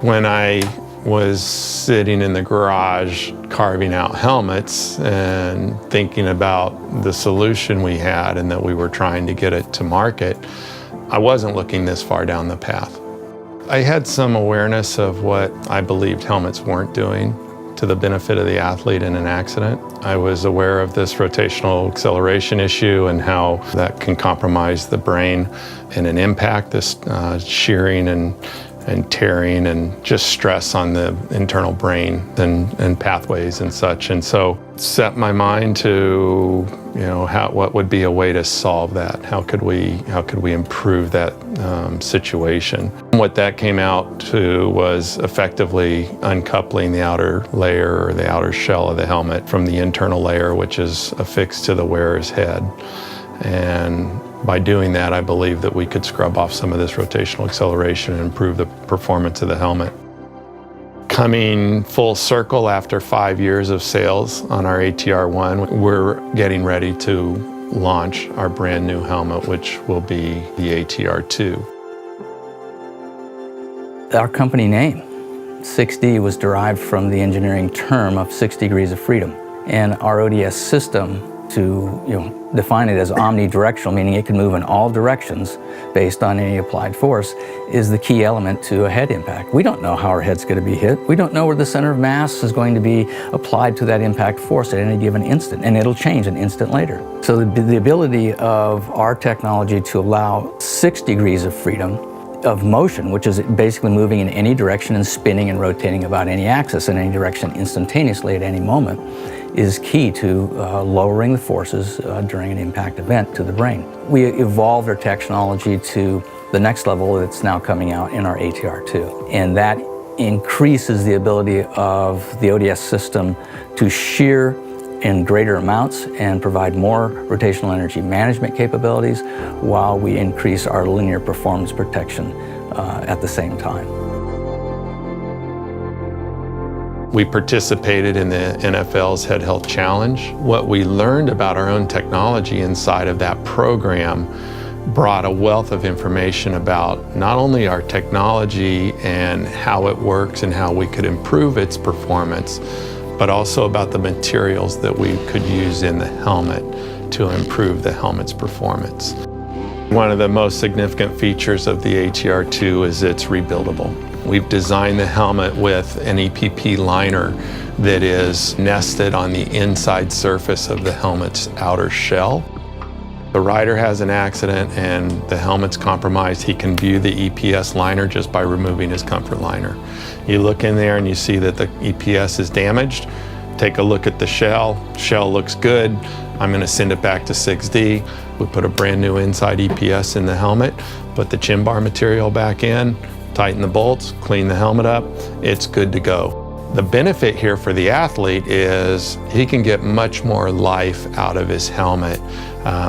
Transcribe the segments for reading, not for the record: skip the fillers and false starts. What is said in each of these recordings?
When I was sitting in the garage carving out helmets and thinking about the solution we had and that we were trying to get it to market, I wasn't looking this far down the path. I had some awareness of what I believed helmets weren't doing to the benefit of the athlete in an accident. I was aware of this rotational acceleration issue and how that can compromise the brain in an impact, this shearing and tearing and just stress on the internal brain and pathways and such. And so set my mind to, what would be a way to solve that? How could we improve that situation? What that came out to was effectively uncoupling the outer layer or the outer shell of the helmet from the internal layer, which is affixed to the wearer's head. And by doing that, I believe that we could scrub off some of this rotational acceleration and improve the performance of the helmet. Coming full circle after 5 years of sales on our ATR-1, we're getting ready to launch our brand new helmet, which will be the ATR-2. Our company name, 6D, was derived from the engineering term of 6 degrees of freedom. And our ODS system, to define it as omnidirectional, meaning it can move in all directions based on any applied force, is the key element to a head impact. We don't know how our head's going to be hit. We don't know where the center of mass is going to be applied to that impact force at any given instant, and it'll change an instant later. So the ability of our technology to allow 6 degrees of freedom of motion, which is basically moving in any direction and spinning and rotating about any axis in any direction instantaneously at any moment, is key to lowering the forces during an impact event to the brain. We evolved our technology to the next level that's now coming out in our ATR-2, and that increases the ability of the ODS system to shear in greater amounts and provide more rotational energy management capabilities while we increase our linear performance protection at the same time. We participated in the NFL's Head Health Challenge. What we learned about our own technology inside of that program brought a wealth of information about not only our technology and how it works and how we could improve its performance, but also about the materials that we could use in the helmet to improve the helmet's performance. One of the most significant features of the ATR-2 is it's rebuildable. We've designed the helmet with an EPP liner that is nested on the inside surface of the helmet's outer shell. The rider has an accident and the helmet's compromised, he can view the EPS liner just by removing his comfort liner. You look in there and you see that the EPS is damaged. Take a look at the shell. Shell looks good. I'm going to send it back to 6D. We put a brand new inside EPS in the helmet, put the chin bar material back in, tighten the bolts, clean the helmet up. It's good to go. The benefit here for the athlete is he can get much more life out of his helmet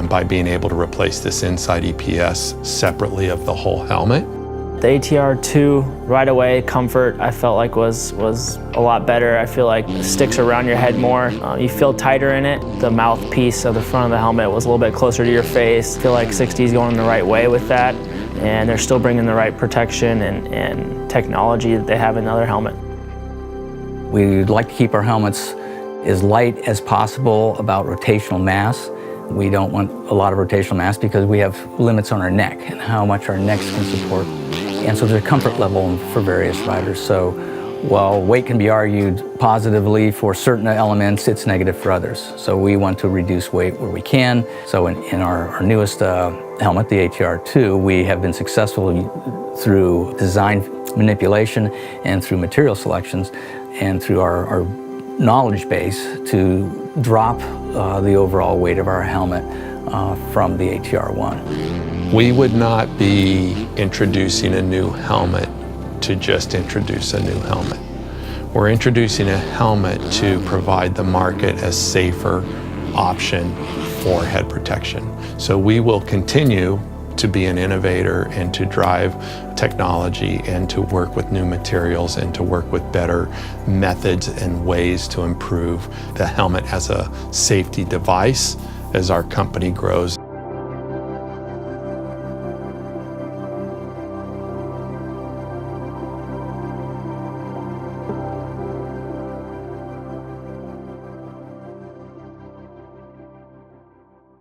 by being able to replace this inside EPS separately of the whole helmet. The ATR-2 right away comfort I felt like was a lot better. I feel like it sticks around your head more. You feel tighter in it. The mouthpiece of the front of the helmet was a little bit closer to your face. I feel like 6D is going the right way with that, and they're still bringing the right protection and technology that they have in the other helmet. We'd like to keep our helmets as light as possible about rotational mass. We don't want a lot of rotational mass because we have limits on our neck and how much our necks can support. And so there's a comfort level for various riders. So while weight can be argued positively for certain elements, it's negative for others. So we want to reduce weight where we can. So in our newest helmet, the ATR-2, we have been successful through design manipulation and through material selections and through our knowledge base to drop the overall weight of our helmet from the ATR-1. We would not be introducing a new helmet to just introduce a new helmet. We're introducing a helmet to provide the market a safer option for head protection. So we will continue to be an innovator and to drive technology and to work with new materials and to work with better methods and ways to improve the helmet as a safety device as our company grows.